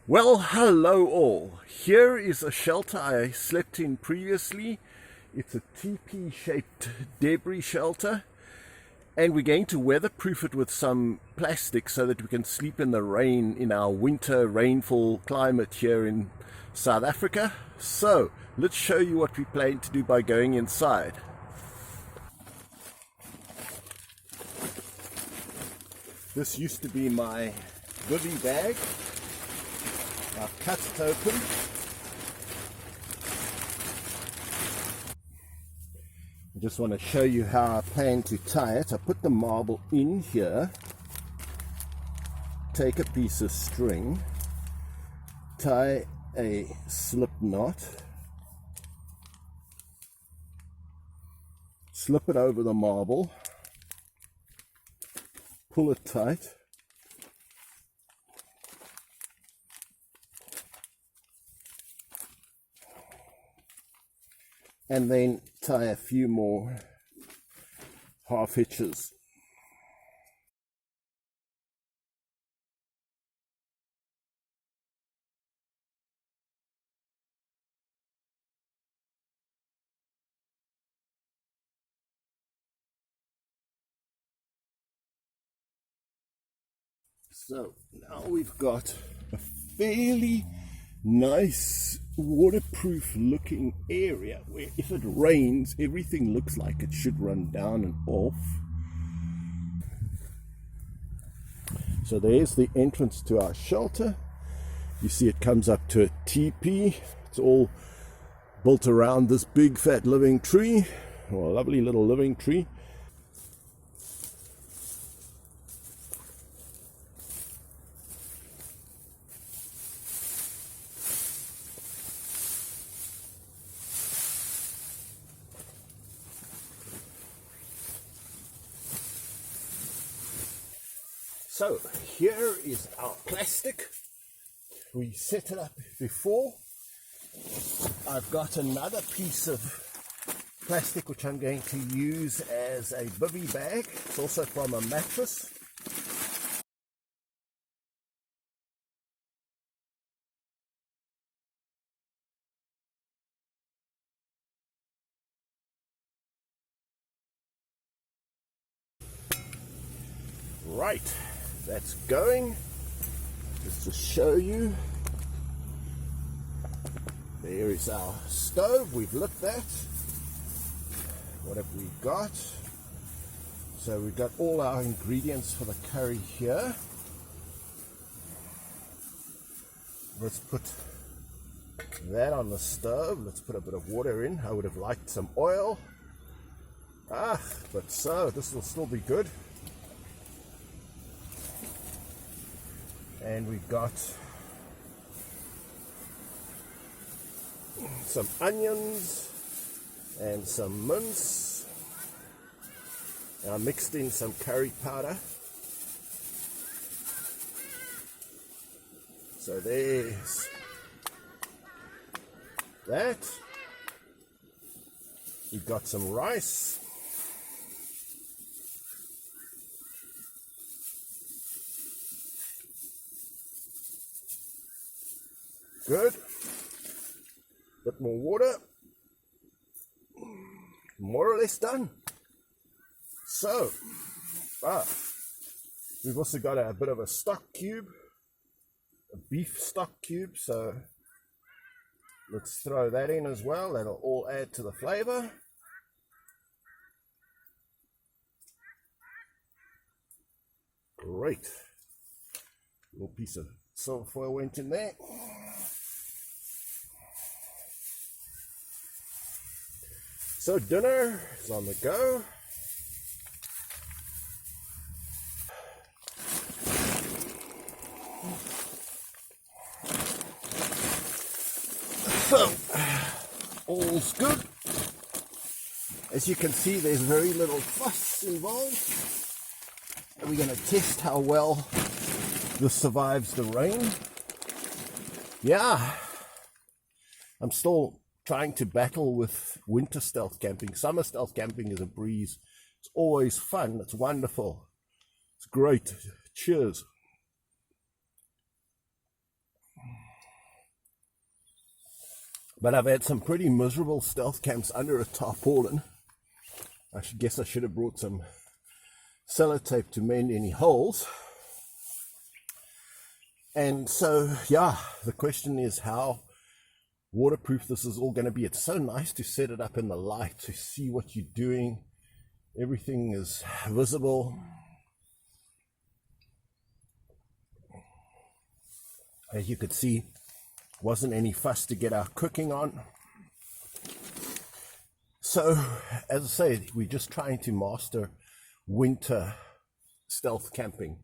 Well, hello all. Here is a shelter I slept in previously. It's a teepee-shaped debris shelter, and we're going to weatherproof it with some plastic so that we can sleep in the rain in our winter rainfall climate here in South Africa. So, let's show you what we plan to do by going inside. This used to be my bivvy bag. I've cut it open. I just want to show you how I plan to tie it. I put the marble in here, take a piece of string, tie a slip knot, slip it over the marble, pull it tight, and then tie a few more half hitches. So now we've got a fairly nice waterproof looking area where if it rains everything looks like it should run down and off. So there's the entrance to our shelter. You see it comes up to a teepee. It's all built around this big fat living tree, or a lovely little living tree. So here is our plastic. We set it up before. I've got another piece of plastic which I'm going to use as a bivvy bag. It's also from a mattress. Right. That's going. Just to show you, there is our stove. We've lit that. What have we got? So we've got all our ingredients for the curry here. Let's put that on the stove. Let's put a bit of water in. I would have liked some oil. But so this will still be good. And we've got some onions and some mince. I mixed in some curry powder. So there's that. We've got some rice. Good. Bit more water. More or less done. So, we've also got a bit of a stock cube, a beef stock cube. So let's throw that in as well. That'll all add to the flavor. Great. Little piece of silver foil went in there. So dinner is on the go. So, all's good. As you can see, there's very little fuss involved. And we're going to test how well this survives the rain. Yeah, I'm still trying to battle with winter stealth camping. Summer stealth camping is a breeze. It's always fun. It's wonderful. It's great. Cheers. But I've had some pretty miserable stealth camps under a tarpaulin. Guess I should have brought some sellotape to mend any holes. And so, yeah, the question is how waterproof this is all going to be. It's so nice to set it up in the light to see what you're doing. Everything is visible. As you could see, wasn't any fuss to get our cooking on. So, as I say, we're just trying to master winter stealth camping.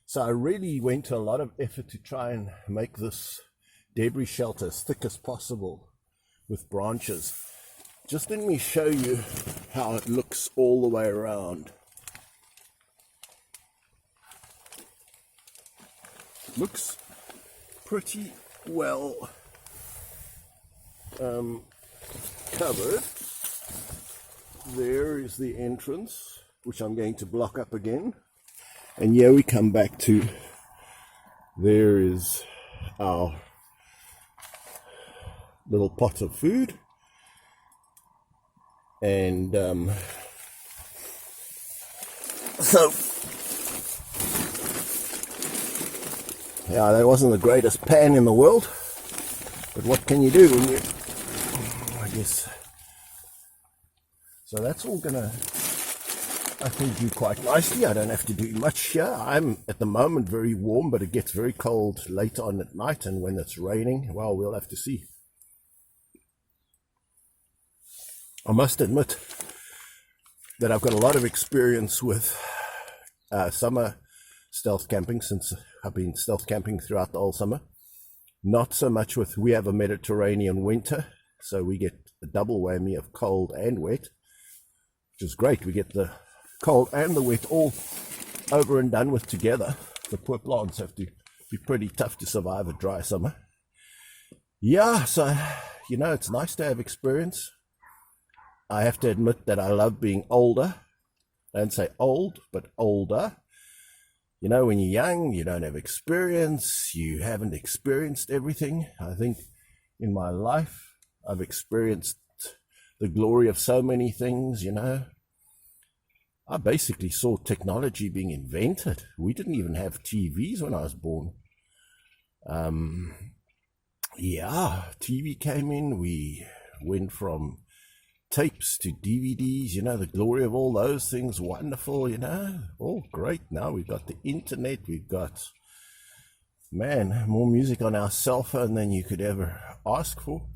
So I really went to a lot of effort to try and make this debris shelter as thick as possible with branches. Just let me show you how it looks all the way around. Looks pretty well covered. There is the entrance, which I'm going to block up again. And here we come back to, there is our little pot of food. And so, yeah, that wasn't the greatest pan in the world, but what can you do when you, I guess. So that's all gonna, I think, do quite nicely. I don't have to do much here. I'm at the moment very warm, but it gets very cold later on at night, and when it's raining, well, we'll have to see. I must admit that I've got a lot of experience with summer stealth camping, since I've been stealth camping throughout the whole summer. Not so much with, we have a Mediterranean winter, so we get a double whammy of cold and wet, which is great. We get the cold and the wet all over and done with together. The poor plants have to be pretty tough to survive a dry summer. Yeah, so, you know, it's nice to have experience. I have to admit that I love being older. I don't say old, but older. You know, when you're young, you don't have experience, you haven't experienced everything. I think in my life, I've experienced the glory of so many things, you know. I basically saw technology being invented. We didn't even have TVs when I was born. Yeah, TV came in, we went from tapes to DVDs, you know, the glory of all those things, wonderful, you know, all great. Now we've got the internet, we've got, man, more music on our cell phone than you could ever ask for.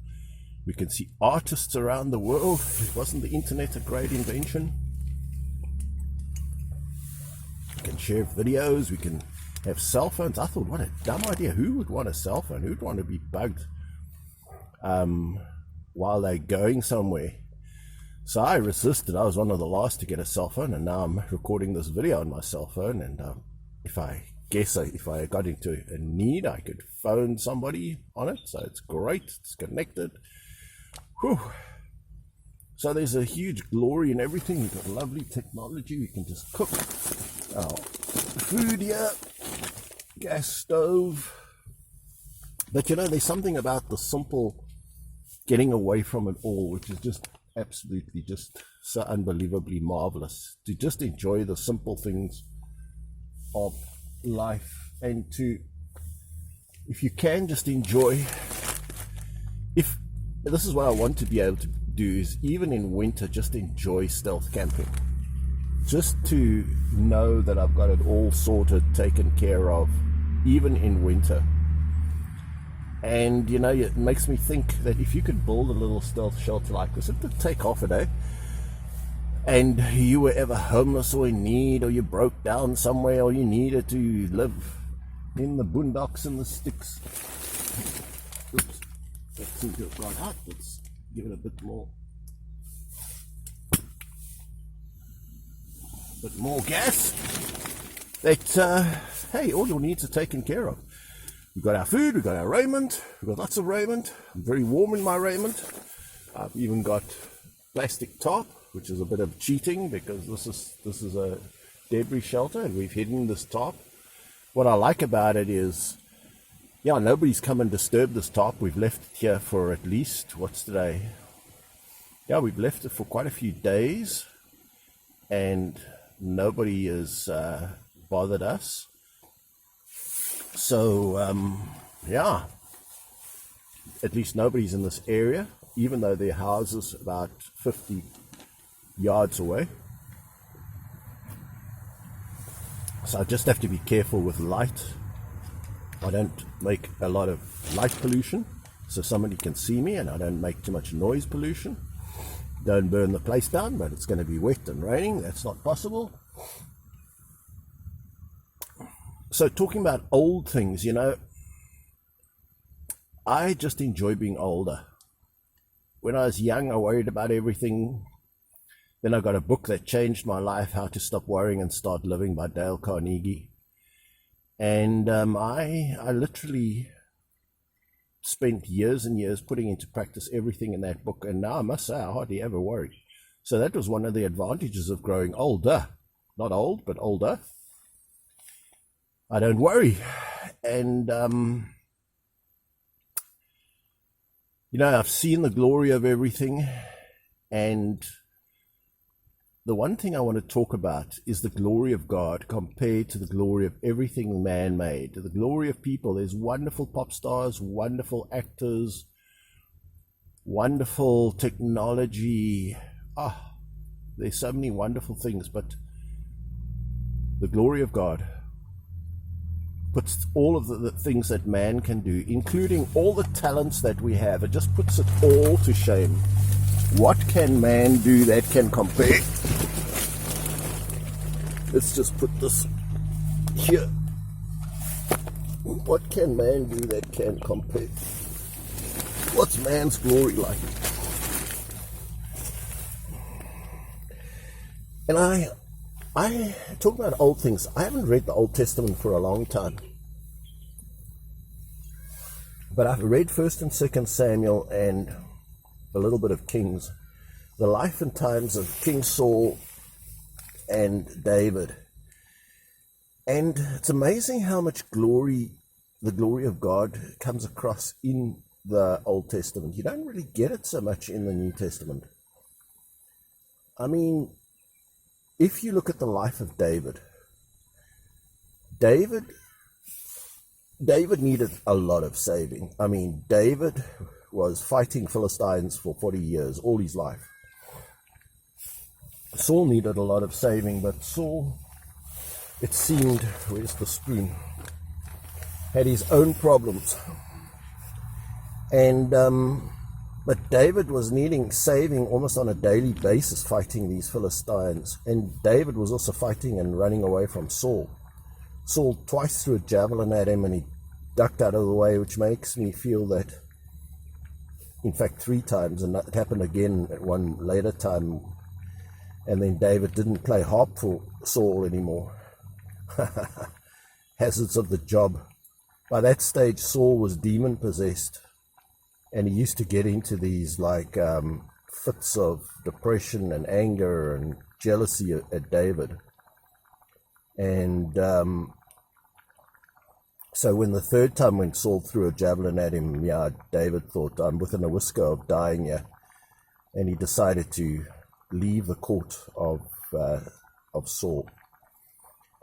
We can see artists around the world. Wasn't the internet a great invention? We can share videos, we can have cell phones. I thought, what a dumb idea. Who would want a cell phone? Who'd want to be bugged while they're going somewhere? So I resisted. I was one of the last to get a cell phone, and now I'm recording this video on my cell phone. And if I got into a need, I could phone somebody on it. So it's great. It's connected. Whew. So there's a huge glory in everything. We've got lovely technology. We can just cook our food here. Gas stove. But you know, there's something about the simple getting away from it all, which is just absolutely just so unbelievably marvelous. To just enjoy the simple things of life, and to, if you can, just enjoy. If this is what I want to be able to do, is even in winter, just enjoy stealth camping. Just to know that I've got it all sorted, taken care of, even in winter. And, you know, it makes me think that if you could build a little stealth shelter like this, it would take off a day. And you were ever homeless or in need, or you broke down somewhere, or you needed to live in the boondocks and the sticks. Oops, that seems to have gone out. Let's give it a bit more gas. That, hey, all your needs are taken care of. We've got our food, we've got our raiment, we've got lots of raiment. I'm very warm in my raiment. I've even got plastic tarp, which is a bit of cheating because this is a debris shelter and we've hidden this tarp. What I like about it is yeah, nobody's come and disturbed this tarp. We've left it here for at least, what's today? Yeah, we've left it for quite a few days, and nobody has bothered us. So, yeah, at least nobody's in this area, even though their house is about 50 yards away. So I just have to be careful with light. I don't make a lot of light pollution, so somebody can see me, and I don't make too much noise pollution. Don't burn the place down, but it's going to be wet and raining. That's not possible. So talking about old things, you know, I just enjoy being older. When I was young, I worried about everything. Then I got a book that changed my life, How to Stop Worrying and Start Living by Dale Carnegie. And I literally spent years and years putting into practice everything in that book. And now I must say, I hardly ever worry. So that was one of the advantages of growing older. Not old, but older. I don't worry. And, you know, I've seen the glory of everything. And the one thing I want to talk about is the glory of God compared to the glory of everything man made. The glory of people. There's wonderful pop stars, wonderful actors, wonderful technology. There's so many wonderful things, but the glory of God puts all of the things that man can do, including all the talents that we have, it just puts it all to shame. What can man do that can compare? Let's just put this here. What can man do that can compare? What's man's glory like? And I talk about old things. I haven't read the Old Testament for a long time. But I've read 1st and 2nd Samuel and a little bit of Kings. The life and times of King Saul and David. And it's amazing how much glory, the glory of God comes across in the Old Testament. You don't really get it so much in the New Testament. I mean, if you look at the life of David needed a lot of saving. I mean, David was fighting Philistines for 40 years, all his life. Saul needed a lot of saving, but Saul, it seemed, where's the spoon, had his own problems. And but David was needing saving almost on a daily basis, fighting these Philistines. And David was also fighting and running away from Saul. Saul twice threw a javelin at him and he ducked out of the way, which makes me feel that, in fact, 3 times, and it happened again at one later time. And then David didn't play harp for Saul anymore. Hazards of the job. By that stage, Saul was demon-possessed. And he used to get into these like fits of depression and anger and jealousy at David. And so when the 3rd time when Saul threw a javelin at him, David thought, I'm within a whisker of dying here. And he decided to leave the court of Saul.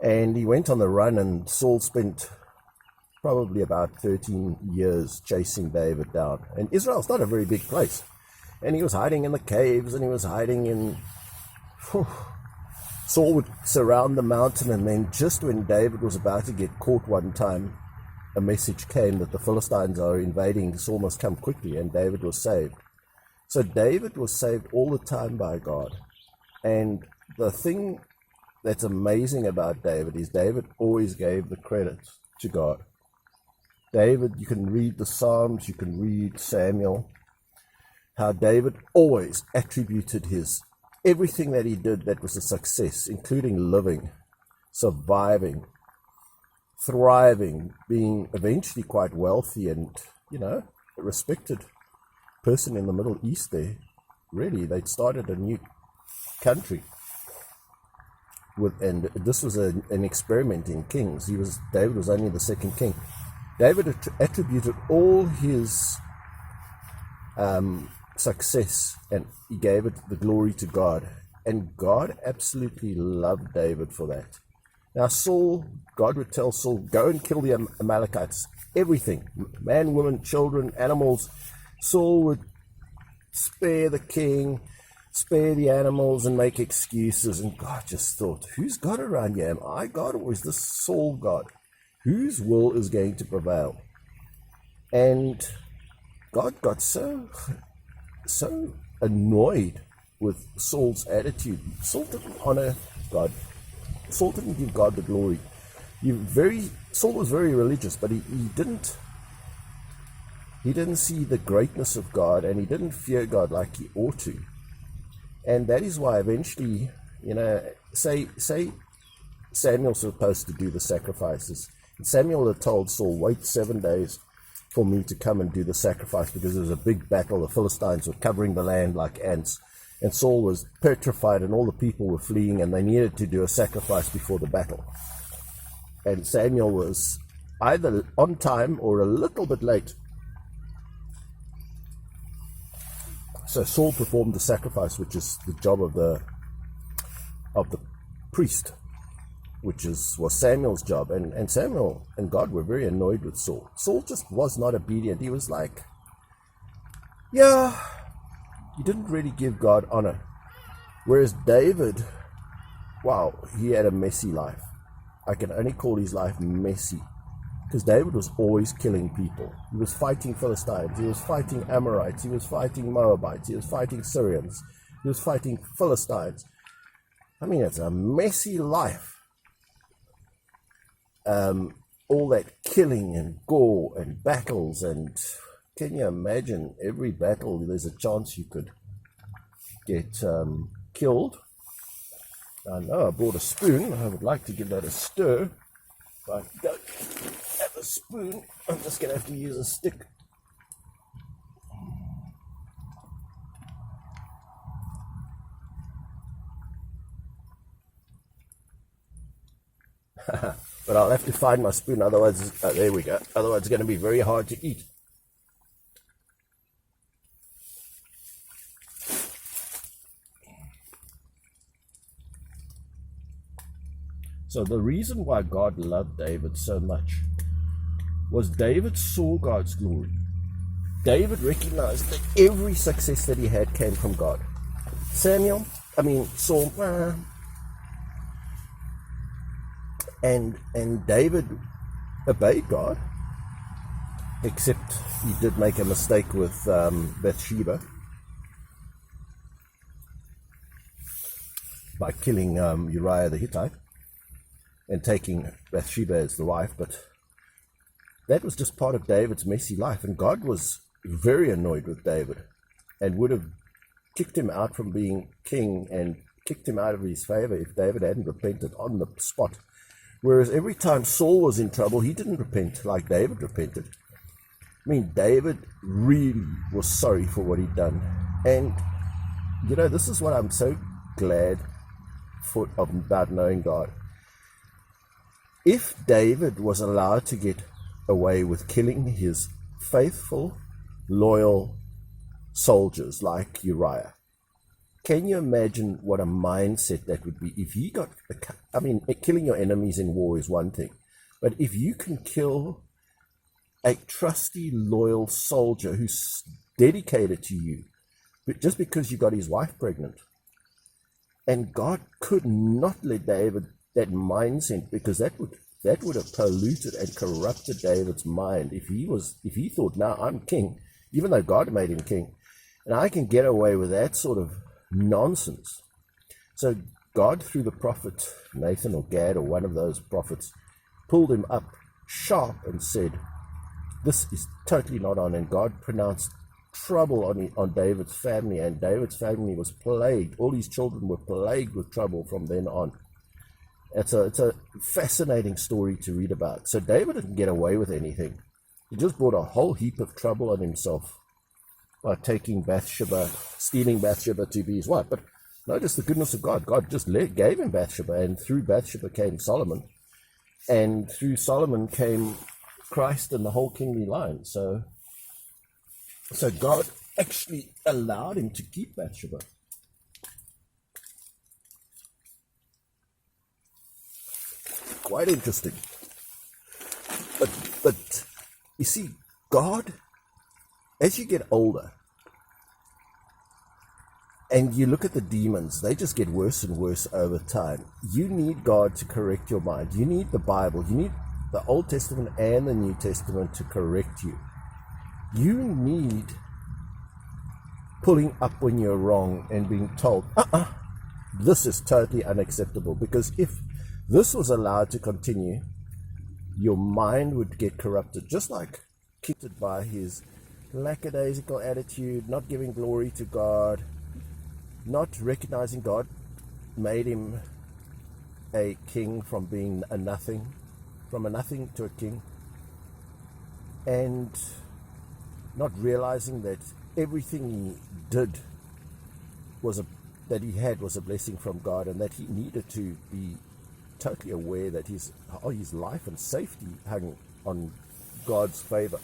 And he went on the run, and Saul spent probably about 13 years chasing David down. And Israel's not a very big place. And he was hiding in the caves, and he was hiding in... Saul would surround the mountain, and then just when David was about to get caught one time, a message came that the Philistines are invading. Saul must come quickly, and David was saved. So David was saved all the time by God. And the thing that's amazing about David is David always gave the credit to God. David, you can read the Psalms, you can read Samuel, how David always attributed everything that he did that was a success, including living, surviving, thriving, being eventually quite wealthy and, a respected person in the Middle East there. Really, they'd started a new country. And this was an experiment in kings. David was only the 2nd king. David attributed all his success, and he gave it the glory to God. And God absolutely loved David for that. Now Saul, God would tell Saul, go and kill the Amalekites. Everything, man, woman, children, animals. Saul would spare the king, spare the animals, and make excuses. And God just thought, who's God around here? Am I God, or is this Saul God? Whose will is going to prevail? And God got so annoyed with Saul's attitude. Saul didn't honor God. Saul didn't give God the glory. Saul was very religious, but he didn't see the greatness of God, and he didn't fear God like he ought to. And that is why eventually, say Samuel's supposed to do the sacrifices. And Samuel had told Saul, wait 7 days for me to come and do the sacrifice, because there was a big battle. The Philistines were covering the land like ants, and Saul was petrified, and all the people were fleeing, and they needed to do a sacrifice before the battle. And Samuel was either on time or a little bit late. So Saul performed the sacrifice, which is the job of the priest, which was Samuel's job. And Samuel and God were very annoyed with Saul. Saul just was not obedient. He was like, he didn't really give God honor. Whereas David, wow, he had a messy life. I can only call his life messy, because David was always killing people. He was fighting Philistines, he was fighting Amorites, he was fighting Moabites, he was fighting Syrians, he was fighting Philistines. I mean, it's a messy life. All that killing and gore and battles, and can you imagine, every battle there's a chance you could get killed. I know I brought a spoon. I would like to give that a stir, but I don't have a spoon. I'm just going to have to use a stick. But I'll have to find my spoon, otherwise, there we go. Otherwise it's going to be very hard to eat. So the reason why God loved David so much was David saw God's glory. David recognized that every success that he had came from God. Saul, and David obeyed God, except he did make a mistake with Bathsheba by killing Uriah the Hittite and taking Bathsheba as the wife. But that was just part of David's messy life, and God was very annoyed with David and would have kicked him out from being king and kicked him out of his favor if David hadn't repented on the spot. Whereas every time Saul was in trouble, he didn't repent like David repented. I mean, David really was sorry for what he'd done. And, this is what I'm so glad about knowing God. If David was allowed to get away with killing his faithful, loyal soldiers like Uriah, can you imagine what a mindset that would be if he got... killing your enemies in war is one thing, but if you can kill a trusty, loyal soldier who's dedicated to you, but just because you got his wife pregnant, and God could not let David that mindset, because that would have polluted and corrupted David's mind if he thought, now I'm king, even though God made him king, and I can get away with that sort of nonsense. So God, through the prophet Nathan or Gad or one of those prophets, pulled him up sharp and said, this is totally not on. And God pronounced trouble on David's family, and David's family was plagued. All his children were plagued with trouble from then on. It's a fascinating story to read about. So David didn't get away with anything. He just brought a whole heap of trouble on himself by taking Bathsheba, stealing Bathsheba to be his wife. But notice the goodness of God. God just gave him Bathsheba, and through Bathsheba came Solomon, and through Solomon came Christ and the whole kingly line. So God actually allowed him to keep Bathsheba. Quite interesting. But you see, God, as you get older, and you look at the demons, they just get worse and worse over time. You need God to correct your mind. You need the Bible. You need the Old Testament and the New Testament to correct you. You need pulling up when you're wrong and being told, this is totally unacceptable. Because if this was allowed to continue, your mind would get corrupted, just like corrupted by his lackadaisical attitude, not giving glory to God, not recognizing God made him a king from being a nothing to a king, and not realizing that everything he did was that he had was a blessing from God, and that he needed to be totally aware that his life and safety hung on God's favor.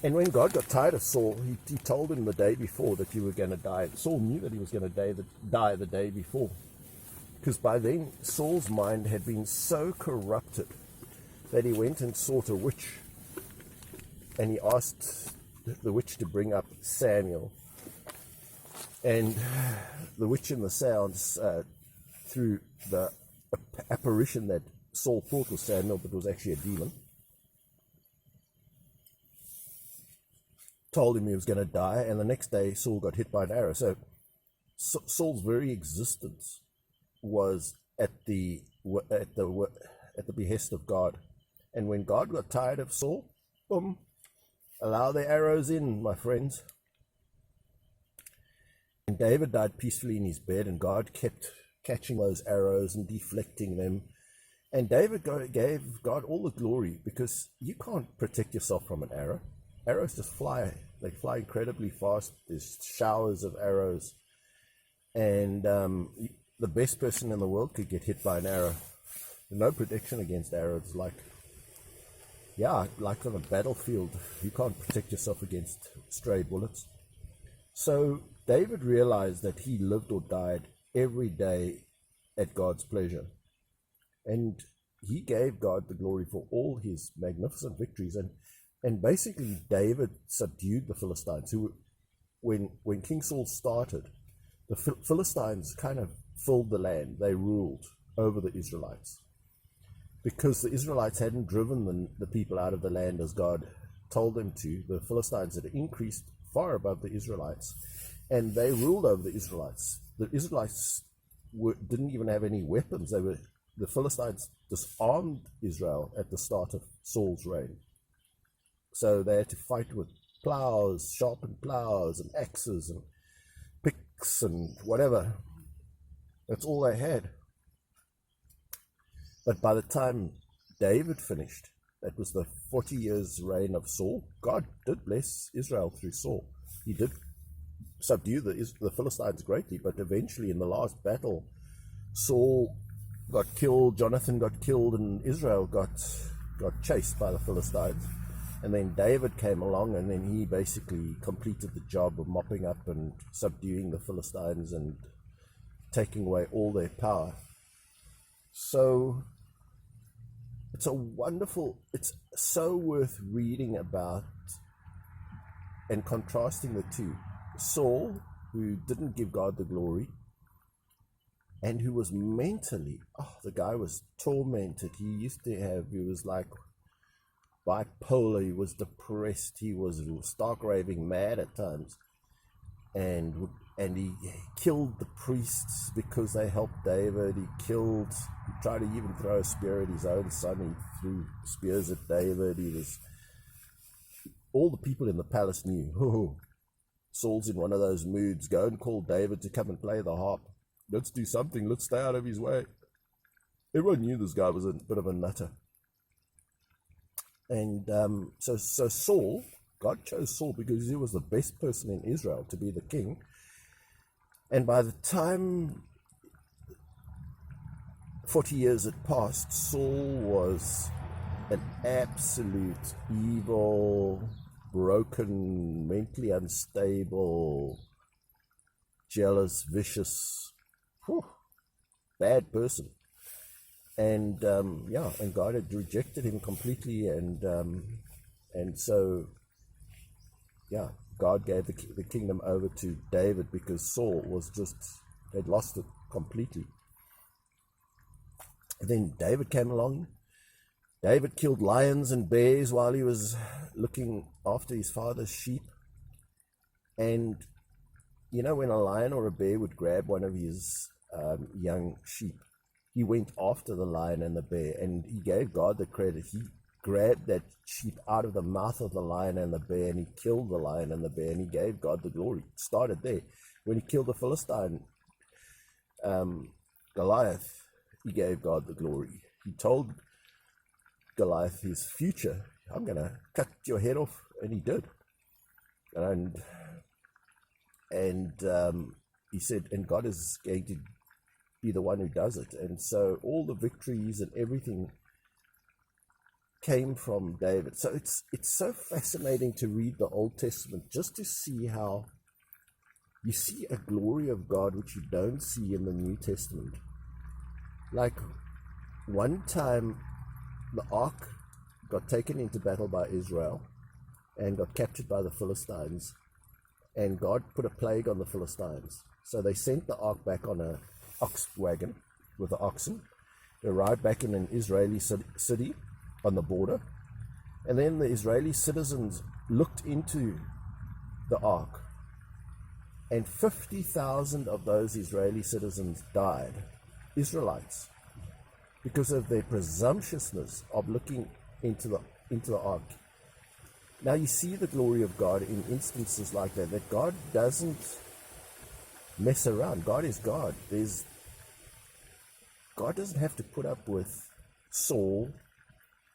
And when God got tired of Saul, he told him the day before that you were going to die. Saul knew that he was going to die the day before, because by then Saul's mind had been so corrupted that he went and sought a witch, and he asked the witch to bring up Samuel. And the witch in the sounds, through the apparition that Saul thought was Samuel, but was actually a demon, told him he was going to die. And the next day Saul got hit by an arrow. So Saul's very existence was at the behest of God. And when God got tired of Saul, boom, allow the arrows in, my friends. And David died peacefully in his bed, and God kept catching those arrows and deflecting them. And David gave God all the glory, because you can't protect yourself from an arrow. Arrows just fly. They fly incredibly fast. There's showers of arrows. And the best person in the world could get hit by an arrow. No protection against arrows. Like on a battlefield, you can't protect yourself against stray bullets. So David realized that he lived or died every day at God's pleasure. And he gave God the glory for all his magnificent victories. And basically, David subdued the Philistines, who, when King Saul started, the Philistines kind of filled the land. They ruled over the Israelites, because the Israelites hadn't driven the people out of the land as God told them to. The Philistines had increased far above the Israelites, and they ruled over the Israelites. The Israelites didn't even have any weapons. The Philistines disarmed Israel at the start of Saul's reign. So they had to fight with plows, sharpened plows, and axes, and picks, and whatever. That's all they had. But by the time David finished, that was the 40 years reign of Saul, God did bless Israel through Saul. He did subdue the Philistines greatly, but eventually in the last battle, Saul got killed, Jonathan got killed, and Israel got chased by the Philistines. And then David came along, and then he basically completed the job of mopping up and subduing the Philistines and taking away all their power. So it's so worth reading about and contrasting the two. Saul, who didn't give God the glory, and who was mentally, the guy was tormented. He was like bipolar, he was depressed, he was stark raving mad at times, and he killed the priests because they helped David. He tried to even throw a spear at his own son. He threw spears at David. All the people in the palace knew, Saul's in one of those moods. Go and call David to come and play the harp. Let's do something. Let's stay out of his way. Everyone knew this guy was a bit of a nutter. And so Saul, God chose Saul because he was the best person in Israel to be the king. And by the time 40 years had passed, Saul was an absolute evil, broken, mentally unstable, jealous, vicious, bad person. And and God had rejected him completely, and so God gave the kingdom over to David because Saul had lost it completely. And then David came along. David killed lions and bears while he was looking after his father's sheep. And when a lion or a bear would grab one of his young sheep, he went after the lion and the bear, and he gave God the credit. He grabbed that sheep out of the mouth of the lion and the bear, and he killed the lion and the bear, and he gave God the glory. It started there. When he killed the Philistine Goliath, he gave God the glory. He told Goliath his future, I'm going to cut your head off, and he did. And he said, and God is going to be the one who does it. And so all the victories and everything came from David. So it's so fascinating to read the Old Testament just to see how you see a glory of God which you don't see in the New Testament. Like one time the ark got taken into battle by Israel and got captured by the Philistines, and God put a plague on the Philistines. So they sent the ark back on a ox wagon with the oxen. They arrived back in an Israeli city on the border, and then the Israeli citizens looked into the ark, and 50,000 of those Israeli citizens died, Israelites, because of their presumptuousness of looking into the ark. Now you see the glory of God in instances like that God doesn't mess around. God is God. God doesn't have to put up with Saul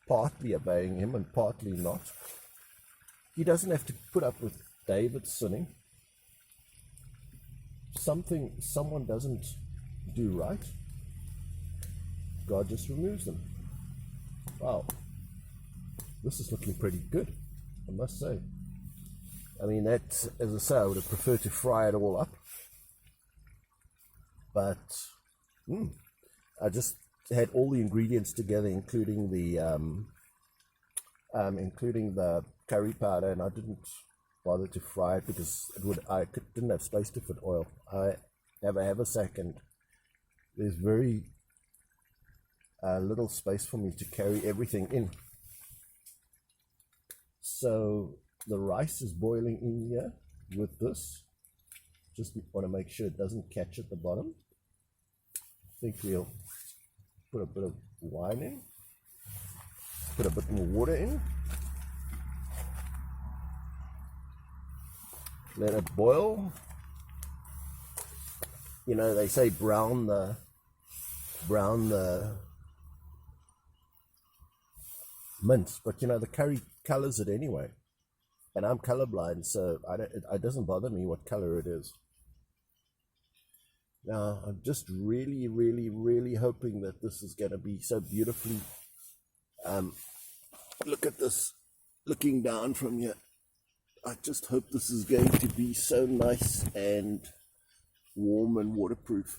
partly obeying him and partly not. He doesn't have to put up with David sinning. Someone doesn't do right, God just removes them. Wow, this is looking pretty good, I must say. I mean, that, as I say, I would have preferred to fry it all up, but I just had all the ingredients together, including the curry powder, and I didn't bother to fry it because didn't have space to fit oil. I have a haversack, and there's very little space for me to carry everything in. So the rice is boiling in here with this. Just want to make sure it doesn't catch at the bottom. I think we'll put a bit of wine in, put a bit more water in, let it boil. You know, they say brown the mince, but you know, the curry colors it anyway, and I'm colorblind, so it doesn't bother me what color it is. Now I'm just really hoping that this is going to be so beautifully, look at this, looking down from here. I just hope this is going to be so nice and warm and waterproof.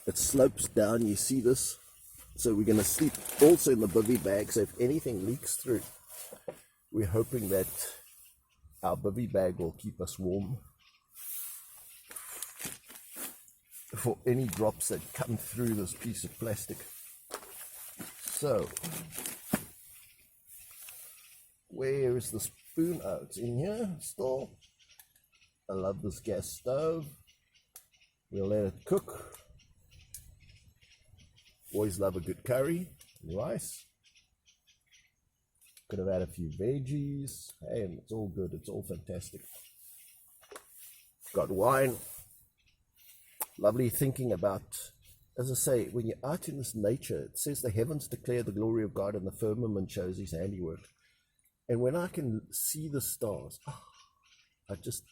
It slopes down, you see this? So we're going to sleep also in the bivvy bag, so if anything leaks through, we're hoping that our bivvy bag will keep us warm for any drops that come through this piece of plastic. So, where is the spoon? Oh, it's in here still. I love this gas stove. We'll let it cook. Always love a good curry and rice. Could have had a few veggies. Hey, and it's all good. It's all fantastic. Got wine. Lovely thinking about, as I say, when you're out in this nature, it says the heavens declare the glory of God and the firmament shows his handiwork. And when I can see the stars, I just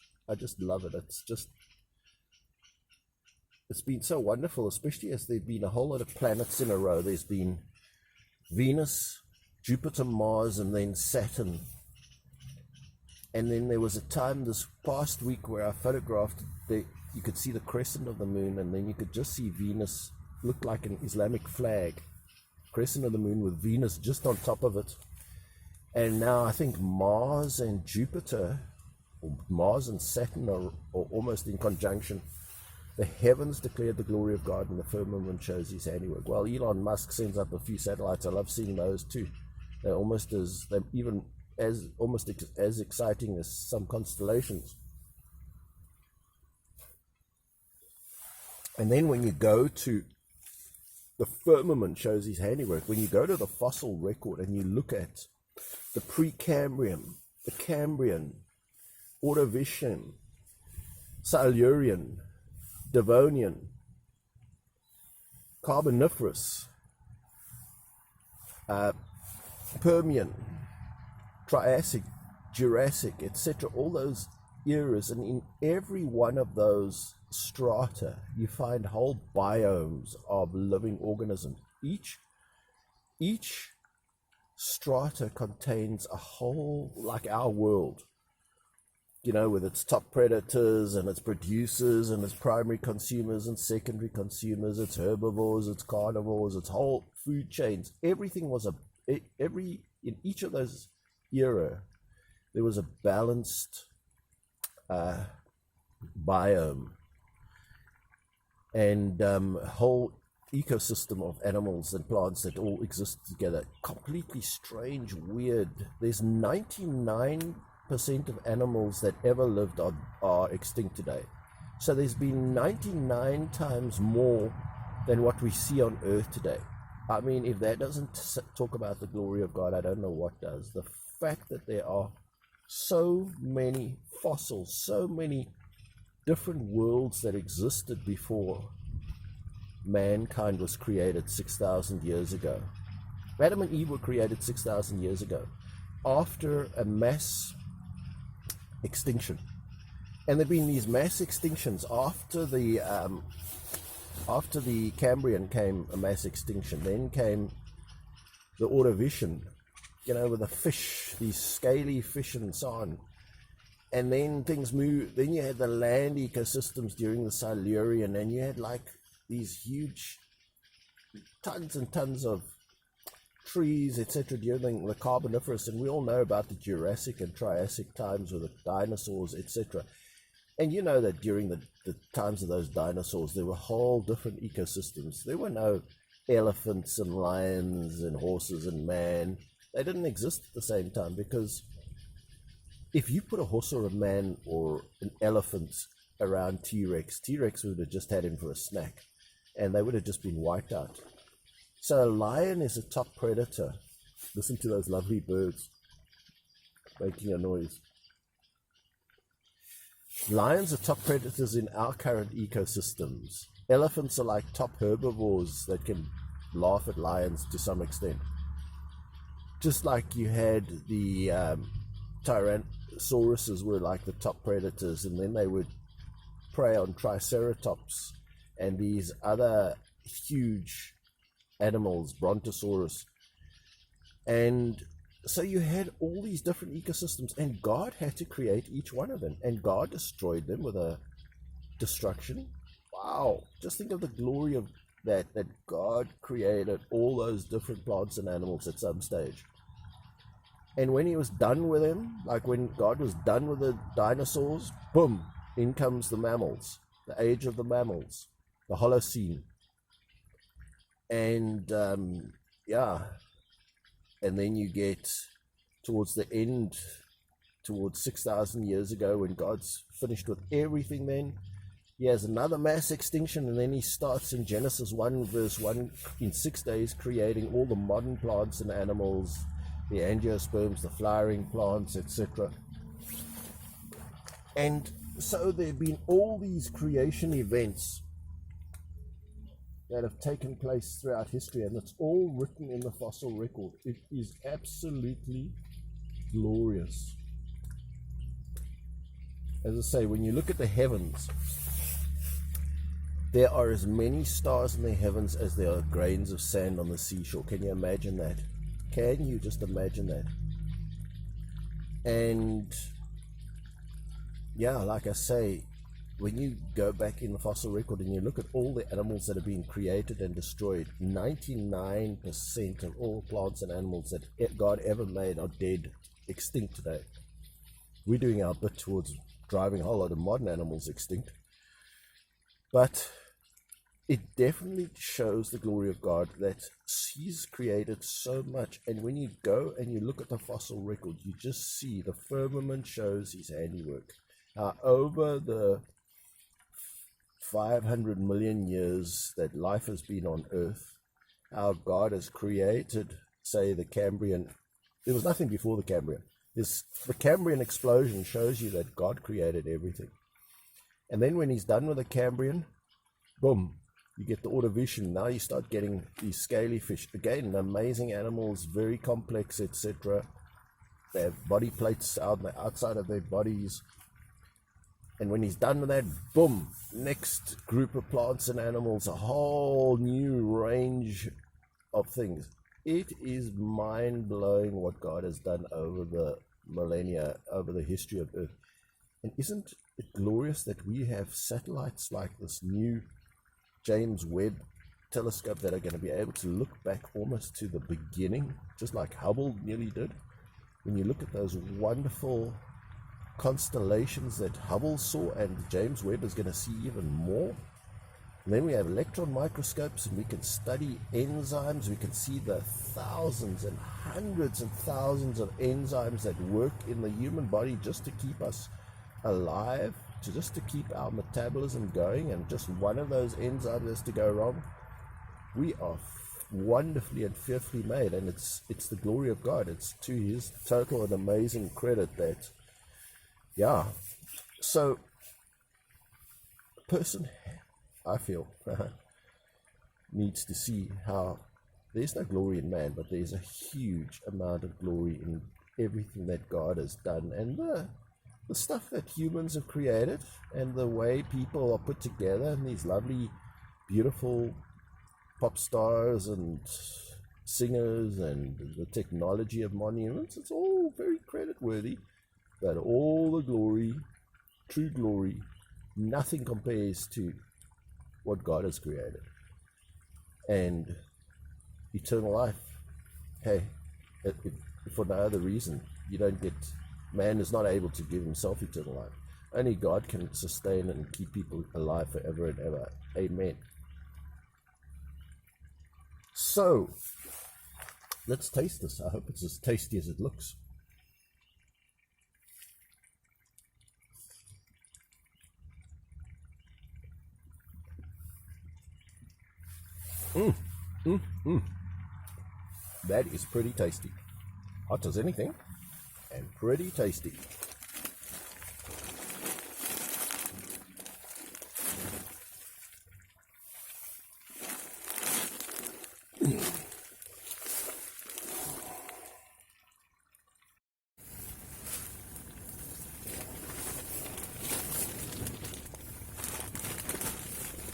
love it. It's been so wonderful, especially as there've been a whole lot of planets in a row. There's been Venus, Jupiter, Mars, and then Saturn. And then there was a time this past week where I photographed you could see the crescent of the moon, and then you could just see Venus look like an Islamic flag. Crescent of the moon with Venus just on top of it. And now I think Mars and Jupiter, or Mars and Saturn are almost in conjunction. The heavens declared the glory of God, and the firmament shows his handiwork. Well, Elon Musk sends up a few satellites. I love seeing those too. They're almost as exciting as some constellations. And then when you go to the firmament shows his handiwork. When you go to the fossil record and you look at the Precambrian, the Cambrian, Ordovician, Silurian, Devonian, Carboniferous, Permian, Triassic, Jurassic, etc., all those eras, and in every one of those strata you find whole biomes of living organisms. Each strata contains a whole, like our world, with its top predators and its producers and its primary consumers and secondary consumers, its herbivores, its carnivores, its whole food chains. Everything was in each of those era there was a balanced biome and whole ecosystem of animals and plants that all exist together. Completely strange, weird. There's 99% of animals that ever lived are extinct today. So there's been 99 times more than what we see on Earth today. I mean, if that doesn't talk about the glory of God, I don't know what does. The fact that there are so many fossils, so many different worlds that existed before mankind was created 6,000 years ago. Adam and Eve were created 6,000 years ago after a mass extinction. And there have been these mass extinctions after the Cambrian came a mass extinction. Then came the Ordovician, with the fish, these scaly fish and so on. And then things moved. Then you had the land ecosystems during the Silurian, and you had like these huge tons and tons of trees, etc. during the Carboniferous. And we all know about the Jurassic and Triassic times with the dinosaurs, etc. And you know that during the times of those dinosaurs, there were whole different ecosystems. There were no elephants and lions and horses and man. They didn't exist at the same time, because if you put a horse or a man or an elephant around T-Rex would have just had him for a snack, and they would have just been wiped out. So a lion is a top predator. Listen to those lovely birds making a noise. Lions are top predators in our current ecosystems. Elephants are like top herbivores that can laugh at lions to some extent. Just like you had the Tyrannosauruses were like the top predators, and then they would prey on Triceratops and these other huge animals, Brontosaurus. And so you had all these different ecosystems, and God had to create each one of them, and God destroyed them with a destruction. Wow, just think of the glory of that God created all those different plants and animals at some stage. And when he was done with them, like when God was done with the dinosaurs, boom, in comes the mammals, the age of the mammals, the Holocene. And and then you get towards the end, towards 6,000 years ago, when God's finished with everything. Then he has another mass extinction, and then he starts in Genesis 1 verse 1 in 6 days creating all the modern plants and animals, the angiosperms, the flowering plants, etc. And so there have been all these creation events that have taken place throughout history, and it's all written in the fossil record. It is absolutely glorious. As I say, when you look at the heavens There are as many stars in the heavens as there are grains of sand on the seashore. Can you imagine that? Can you just imagine that? And yeah, like I say, when you go back in the fossil record and you look at all the animals that have been created and destroyed, 99% of all plants and animals that God ever made are dead, extinct today. We're doing our bit towards driving a whole lot of modern animals extinct. But it definitely shows the glory of God that He's created so much. And when you go and you look at the fossil record, you just see the firmament shows His handiwork. Over the 500 million years that life has been on Earth, our God has created, say, the Cambrian. There was nothing before the Cambrian. The Cambrian explosion shows you that God created everything. And then when He's done with the Cambrian, boom, you get the Ordovician. Now you start getting these scaly fish. Again, amazing animals, very complex, etc. They have body plates outside of their bodies. And when He's done with that, boom, next group of plants and animals, a whole new range of things. It is mind-blowing what God has done over the millennia, over the history of Earth. And isn't it glorious that we have satellites like this new James Webb telescope that are going to be able to look back almost to the beginning, just like Hubble nearly did? When you look at those wonderful constellations that Hubble saw, and James Webb is going to see even more. And then we have electron microscopes, and we can study enzymes. We can see the thousands and hundreds and thousands of enzymes that work in the human body just to keep us alive, just to keep our metabolism going, and just one of those enzymes has to go wrong. We are wonderfully and fearfully made, and it's the glory of God. It's to His total and amazing credit that, yeah. So, a person, I feel, needs to see how there's no glory in man, but there's a huge amount of glory in everything that God has done, and the stuff that humans have created, and the way people are put together, and these lovely, beautiful pop stars and singers, and the technology of monuments. It's all very credit worthy, but all the glory, true glory, nothing compares to what God has created. And eternal life, hey, if for no other reason, man is not able to give himself eternal life. Only God can sustain and keep people alive forever and ever. Amen. So, let's taste this. I hope it's as tasty as it looks. That is pretty tasty. Hot as anything, and pretty tasty.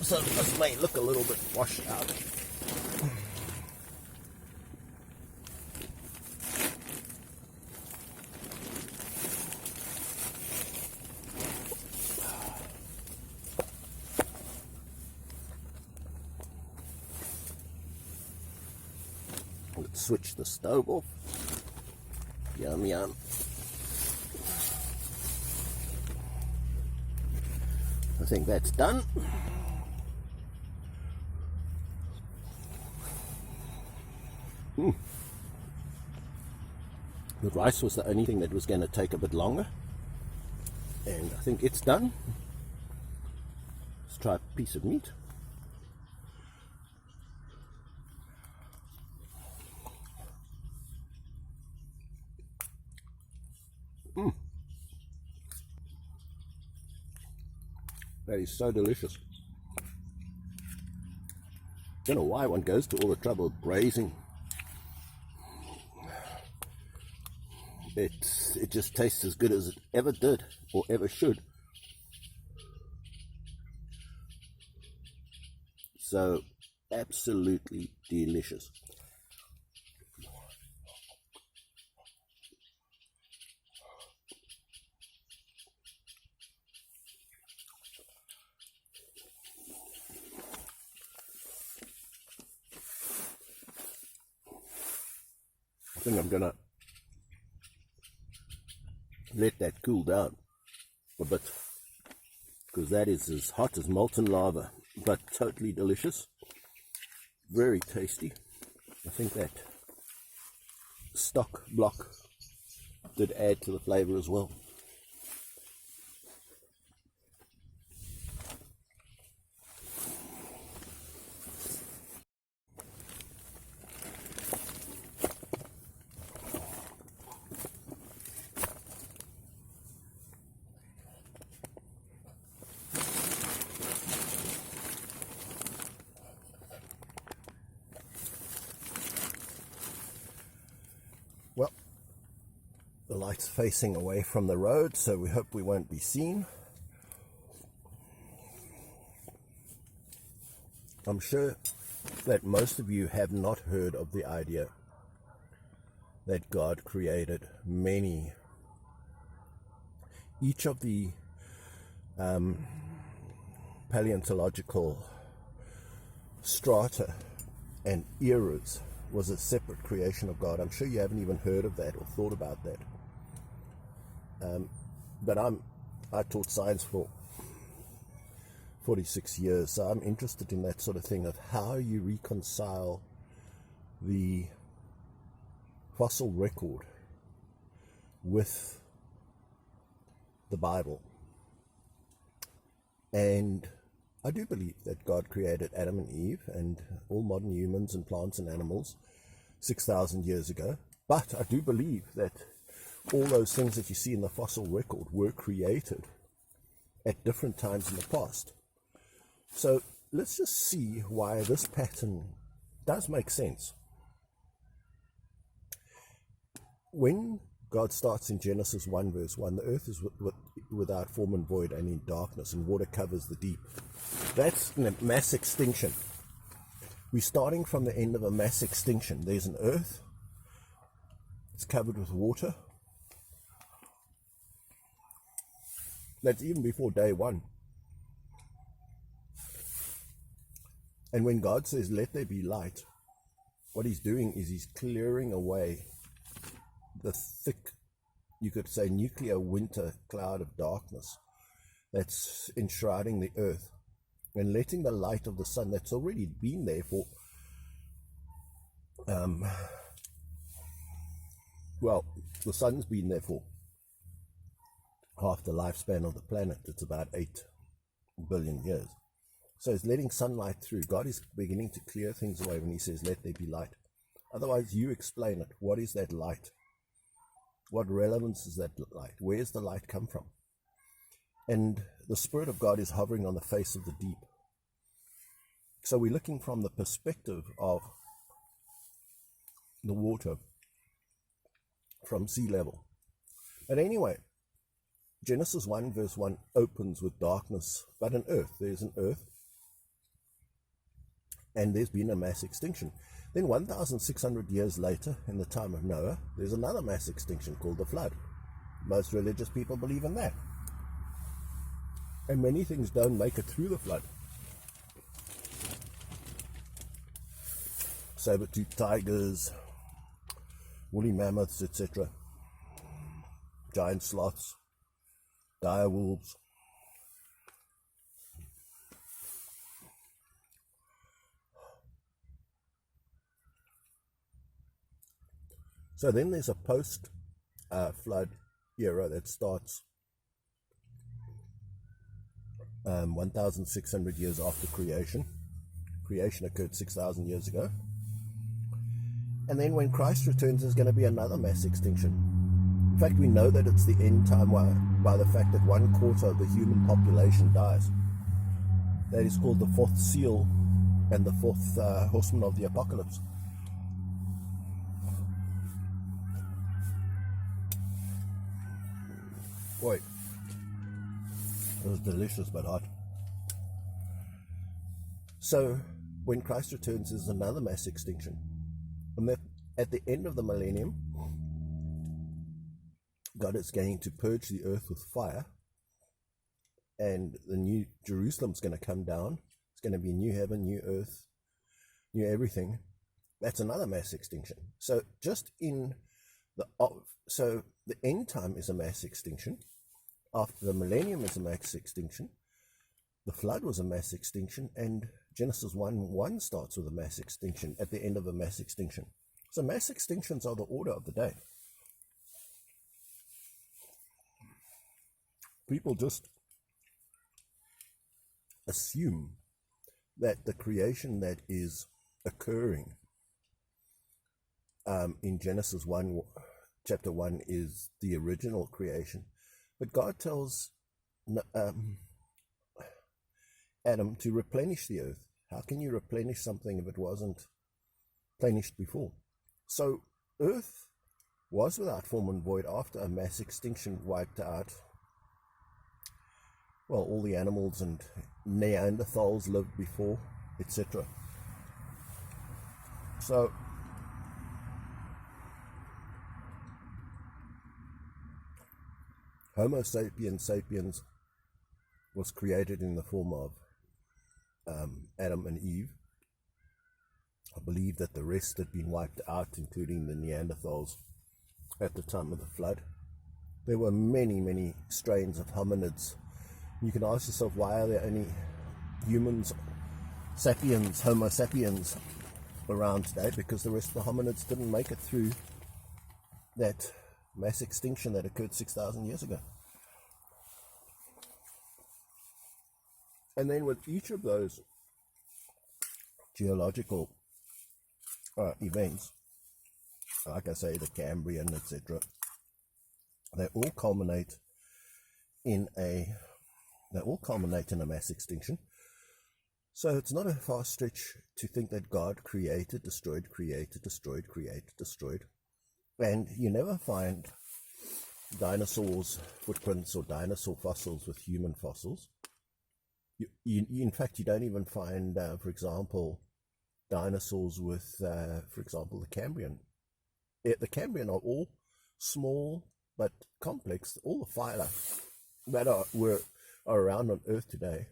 So this may look a little bit washed out. Let's switch the stove off. Yum, yum. I think that's done. The rice was the only thing that was going to take a bit longer, and I think it's done. Let's try a piece of meat. That is so delicious. Don't know why one goes to all the trouble of braising. It just tastes as good as it ever did or ever should. So absolutely delicious. I think I'm gonna let that cool down a bit, because that is as hot as molten lava, but totally delicious, very tasty. I think that stock block did add to the flavor as well. Well, the light's facing away from the road, so we hope we won't be seen. I'm sure that most of you have not heard of the idea that God created each of the paleontological strata and eras was a separate creation of God. I'm sure you haven't even heard of that or thought about that. But I taught science for 46 years, so I'm interested in that sort of thing, of how you reconcile the fossil record with the Bible. And I do believe that God created Adam and Eve and all modern humans and plants and animals 6,000 years ago. But I do believe that all those things that you see in the fossil record were created at different times in the past. So let's just see why this pattern does make sense. When God starts in Genesis 1 verse 1, the earth is without form and void and in darkness, and water covers the deep. That's a mass extinction. We're starting from the end of a mass extinction. There's an earth, it's covered with water. That's even before day one. And when God says, let there be light, what he's doing is he's clearing away the thick, you could say, nuclear winter cloud of darkness that's enshrouding the earth, and letting the light of the sun that's already been there for, the sun's been there for half the lifespan of the planet. It's about 8 billion years. So it's letting sunlight through. God is beginning to clear things away when he says, let there be light. Otherwise, you explain it. What is that light? What relevance is that light? Where does the light come from? And the Spirit of God is hovering on the face of the deep. So we're looking from the perspective of the water from sea level. But anyway, Genesis 1 verse 1 opens with darkness, but an earth. There's an earth, and there's been a mass extinction. Then 1,600 years later, in the time of Noah, there's another mass extinction called the flood. Most religious people believe in that. And many things don't make it through the flood. Saber-toothed tigers, woolly mammoths, etc. Giant sloths, dire wolves. So then there's a post-flood era that starts 1,600 years after creation. Creation occurred 6,000 years ago. And then when Christ returns, there's going to be another mass extinction. In fact, we know that it's the end time by the fact that 1/4 of the human population dies. That is called the fourth seal and the fourth horseman of the apocalypse. Boy, it was delicious but hot. So when Christ returns, there's another mass extinction. And that at the end of the millennium, God is going to purge the earth with fire, and the new Jerusalem's going to come down. It's going to be new heaven, new earth, new everything. That's another mass extinction. So just in the end time is a mass extinction. After the millennium is a mass extinction. The flood was a mass extinction, and Genesis 1:1 starts with a mass extinction at the end of a mass extinction. So mass extinctions are the order of the day. People just assume that the creation that is occurring in Genesis 1, chapter 1 is the original creation. But God tells Adam to replenish the earth. How can you replenish something if it wasn't replenished before? So earth was without form and void after a mass extinction wiped out, well, all the animals, and Neanderthals lived before, etc. So Homo sapiens was created in the form of Adam and Eve. I believe that the rest had been wiped out, including the Neanderthals, at the time of the flood. There were many, many strains of hominids. You can ask yourself, why are there only humans, sapiens, Homo sapiens around today? Because the rest of the hominids didn't make it through that mass extinction that occurred 6,000 years ago. And then with each of those geological events, like I say, the Cambrian, etc., they all culminate in a mass extinction. So it's not a far stretch to think that God created, destroyed, and you never find dinosaurs' footprints or dinosaur fossils with human fossils. In fact, you don't even find, for example, dinosaurs with, for example, the Cambrian. The Cambrian are all small but complex. All the phyla that are around on Earth today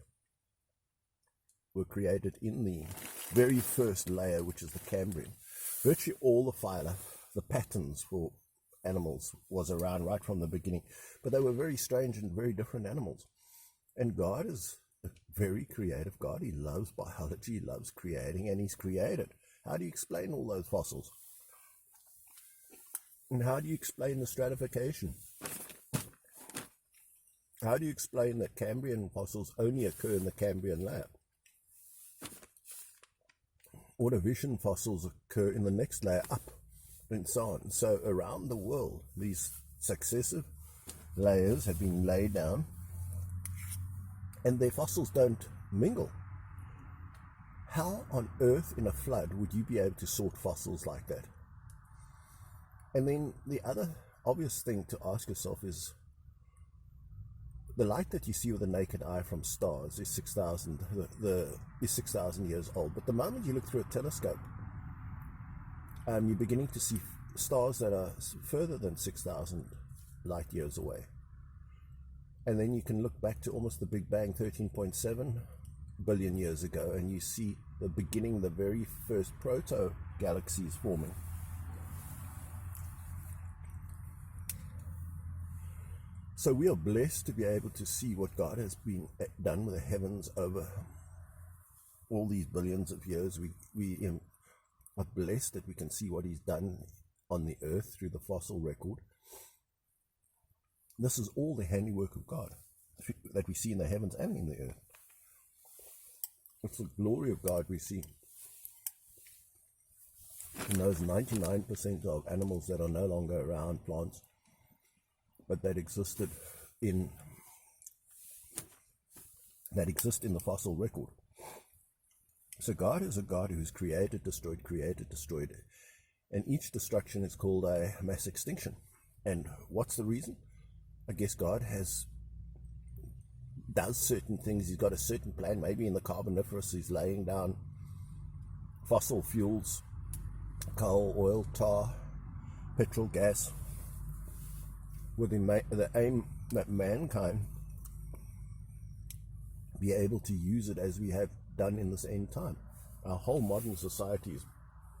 were created in the very first layer, which is the Cambrian. Virtually all the phyla, the patterns for animals, was around right from the beginning, but they were very strange and very different animals. And God is a very creative God. He loves biology, he loves creating, and he's created. How do you explain all those fossils? And how do you explain the stratification? How do you explain that Cambrian fossils only occur in the Cambrian layer? Ordovician fossils occur in the next layer up, and so on. So around the world, these successive layers have been laid down, and their fossils don't mingle. How on earth in a flood would you be able to sort fossils like that? And then the other obvious thing to ask yourself is, the light that you see with the naked eye from stars is 6,000 years old. But the moment you look through a telescope, you're beginning to see stars that are further than 6,000 light years away. And then you can look back to almost the Big Bang 13.7 billion years ago, and you see the beginning, the very first proto-galaxies forming. So we are blessed to be able to see what God has been done with the heavens over all these billions of years. We are blessed that we can see what he's done on the earth through the fossil record. This is all the handiwork of God that we see in the heavens and in the earth. It's the glory of God we see in those 99% of animals that are no longer around, plants, but that exist in the fossil record. So God is a God who's created, destroyed, and each destruction is called a mass extinction. And what's the reason? I guess God does certain things. He's got a certain plan. Maybe in the Carboniferous he's laying down fossil fuels, coal, oil, tar, petrol, gas, with the aim that mankind be able to use it as we have done in this end time. Our whole modern society is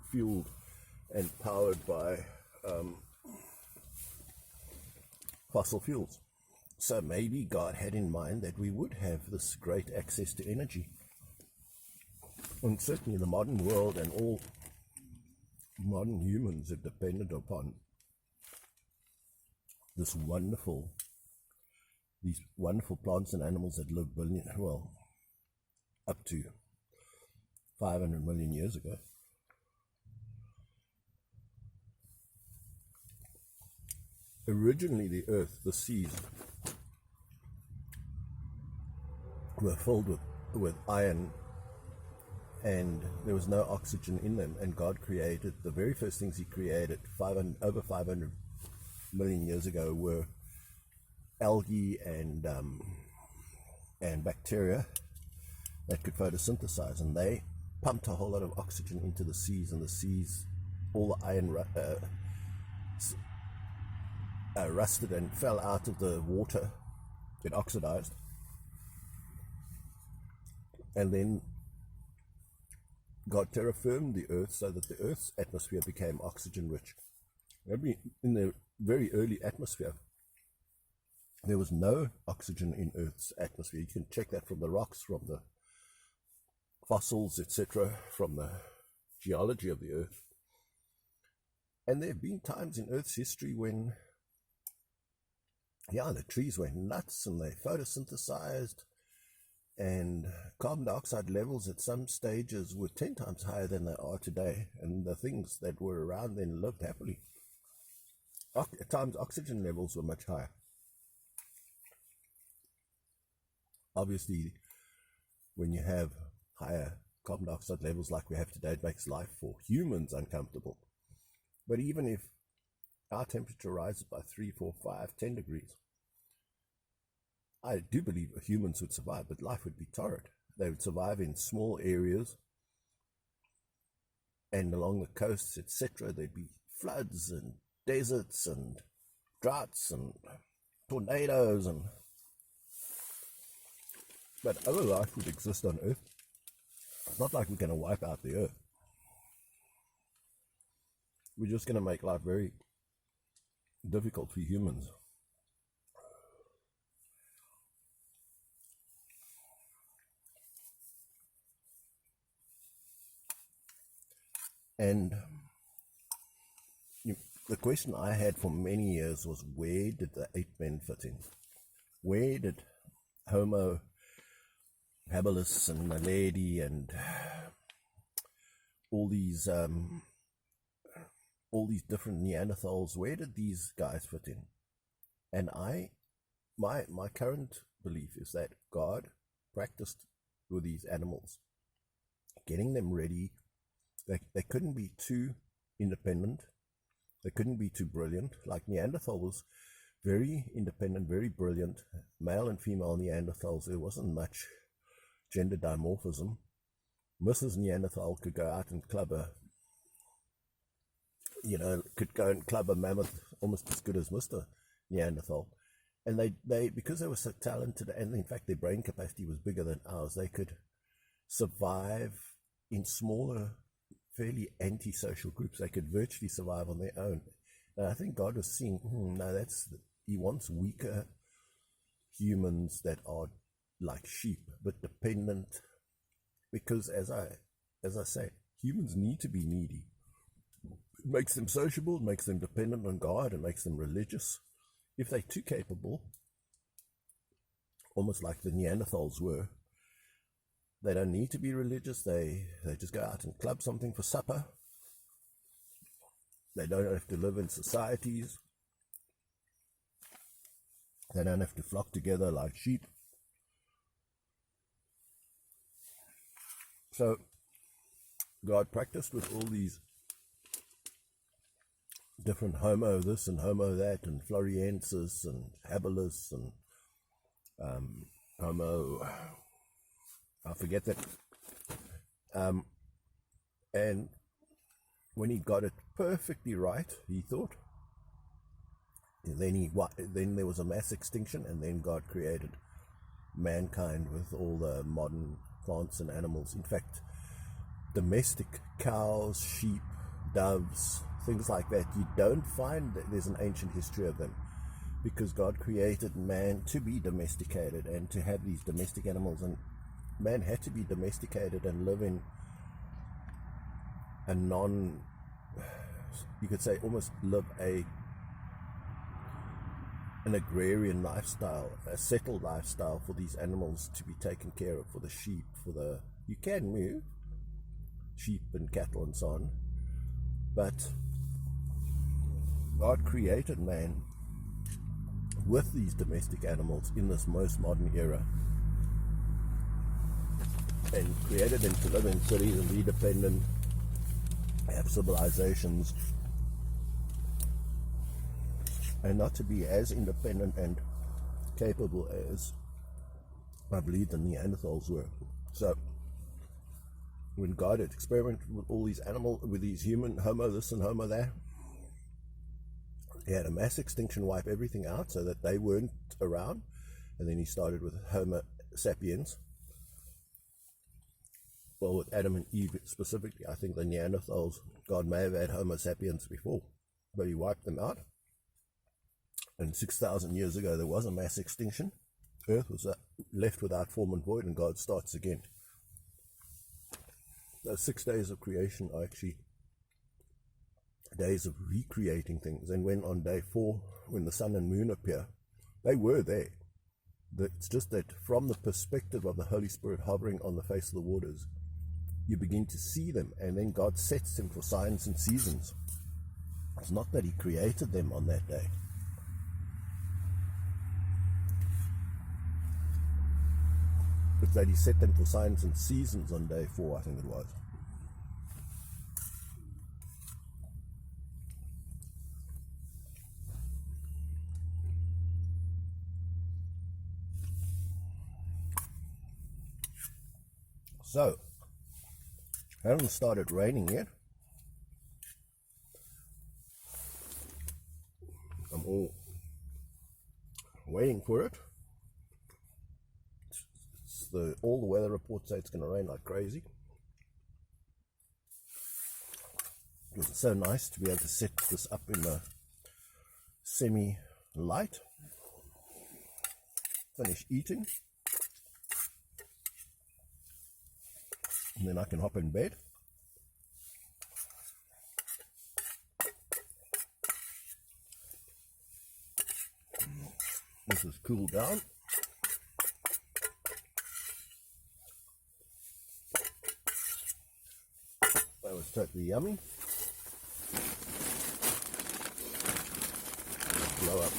fueled and powered by fossil fuels. So maybe God had in mind that we would have this great access to energy. And certainly the modern world and all modern humans have depended upon these wonderful plants and animals that lived up to 500 million years ago. Originally the earth, the seas, were filled with iron, and there was no oxygen in them, and God created, the very first things he created over 500 million years ago were algae and bacteria that could photosynthesize, and they pumped a whole lot of oxygen into the seas, and the seas, all the iron rusted and fell out of the water. It oxidized, and then God terraformed the earth so that the earth's atmosphere became oxygen rich. In the very early atmosphere, there was no oxygen in earth's atmosphere. You can check that from the rocks, from the fossils, etc., from the geology of the earth. And there have been times in earth's history when the trees went nuts and they photosynthesized, and carbon dioxide levels at some stages were 10 times higher than they are today, and the things that were around then lived happily. At times oxygen levels were much higher. Obviously, when you have higher carbon dioxide levels like we have today, it makes life for humans uncomfortable. But even if our temperature rises by 3, 4, 5, 10 degrees, I do believe humans would survive, but life would be torrid. They would survive in small areas and along the coasts, etc. There'd be floods and deserts and droughts and tornadoes, but other life would exist on Earth. It's not like we're going to wipe out the Earth. We're just going to make life very difficult for humans. And the question I had for many years was, where did the ape men fit in? Where did Homo habilis and Naledi and all these different Neanderthals, where did these guys fit in? And my current belief is that God practiced with these animals, getting them ready. They couldn't be too independent. They couldn't be too brilliant. Like Neanderthal was very independent, very brilliant. Male and female Neanderthals, there wasn't much gender dimorphism. Mrs. Neanderthal could go out and club a mammoth almost as good as Mr. Neanderthal. And they because they were so talented, and in fact their brain capacity was bigger than ours, they could survive in smaller, fairly antisocial groups. They could virtually survive on their own. And I think God was seeing, he wants weaker humans that are like sheep, but dependent, because as I say, humans need to be needy. It makes them sociable, it makes them dependent on God, it makes them religious. If they're too capable, almost like the Neanderthals were, they don't need to be religious. They just go out and club something for supper. They don't have to live in societies. They don't have to flock together like sheep. So God practiced with all these different Homo this and Homo that, and Floriensis and Habilis and Homo, I forget that. And when he got it perfectly right, he thought, then there was a mass extinction, and then God created mankind with all the modern plants and animals. In fact, domestic cows, sheep, doves, things like that, you don't find that there's an ancient history of them, because God created man to be domesticated and to have these domestic animals, and man had to be domesticated and live in a you could say almost live an agrarian lifestyle, a settled lifestyle for these animals to be taken care of, for the sheep, you can move sheep and cattle and so on, but God created man with these domestic animals in this most modern era, and created them to live in cities and be independent, have civilizations, and not to be as independent and capable as I believe the Neanderthals were. So when God had experimented with all these animals, with these human, homo this and homo that, he had a mass extinction, wipe everything out so that they weren't around, and then he started with Homo sapiens. Well, with Adam and Eve specifically. I think the Neanderthals, God may have had Homo sapiens before, but he wiped them out. And 6,000 years ago, there was a mass extinction. Earth was left without form and void, and God starts again. Those 6 days of creation are actually days of recreating things. And when on day 4, when the sun and moon appear, they were there. It's just that from the perspective of the Holy Spirit hovering on the face of the waters, you begin to see them, and then God sets them for signs and seasons. It's not that he created them on that day. It's that he set them for signs and seasons on day 4, I think it was. So, it hasn't started raining yet. I'm all waiting for it. All the weather reports say it's going to rain like crazy. It's so nice to be able to set this up in the semi-light. Finish eating. And then I can hop in bed. This is cooled down. That was totally yummy. Blow up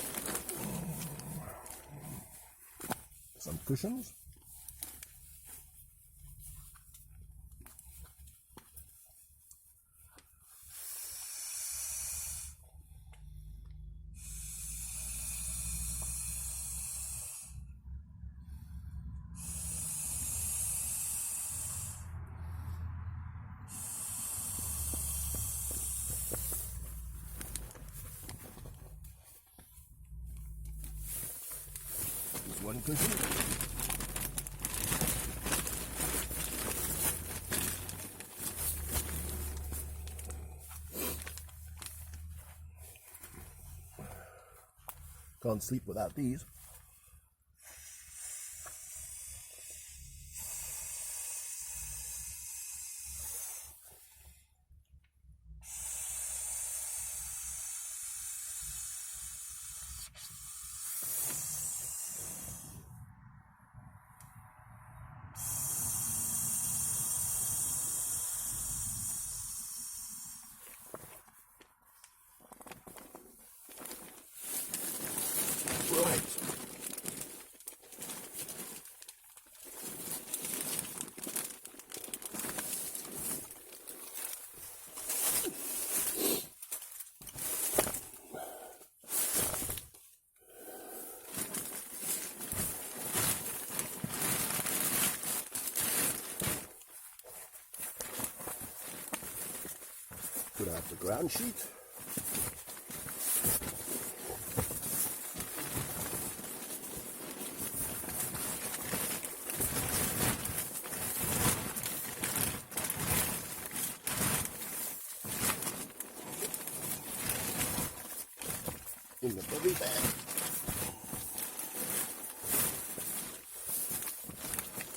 some cushions. One cushion. Can't sleep without these. Right. Put out the ground sheet. In the bobby bag.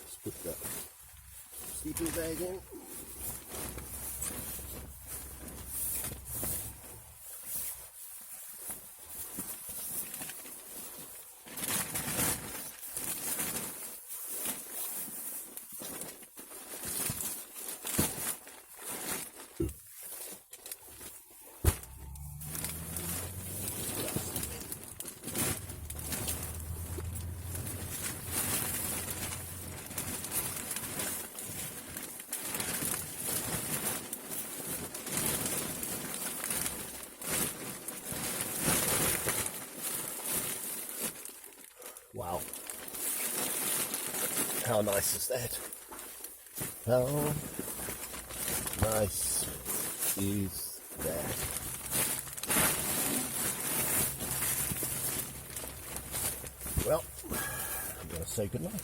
Let's put the sleeping bag in. Wow. How nice is that? How nice is that? Well, I'm going to say goodnight.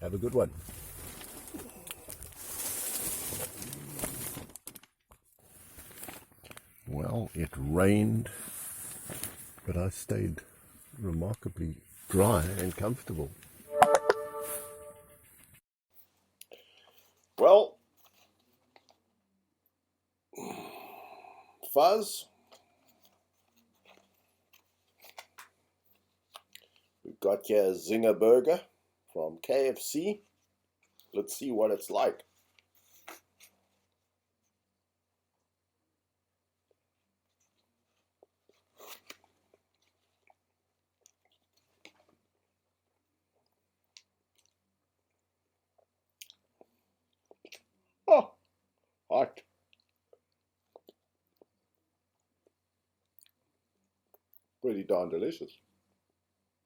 Have a good one. Well, it rained, but I stayed remarkably dry and comfortable. Well, Fuzz, we've got here a Zinger burger from KFC. Let's see what it's like. Oh, hot. Pretty darn delicious.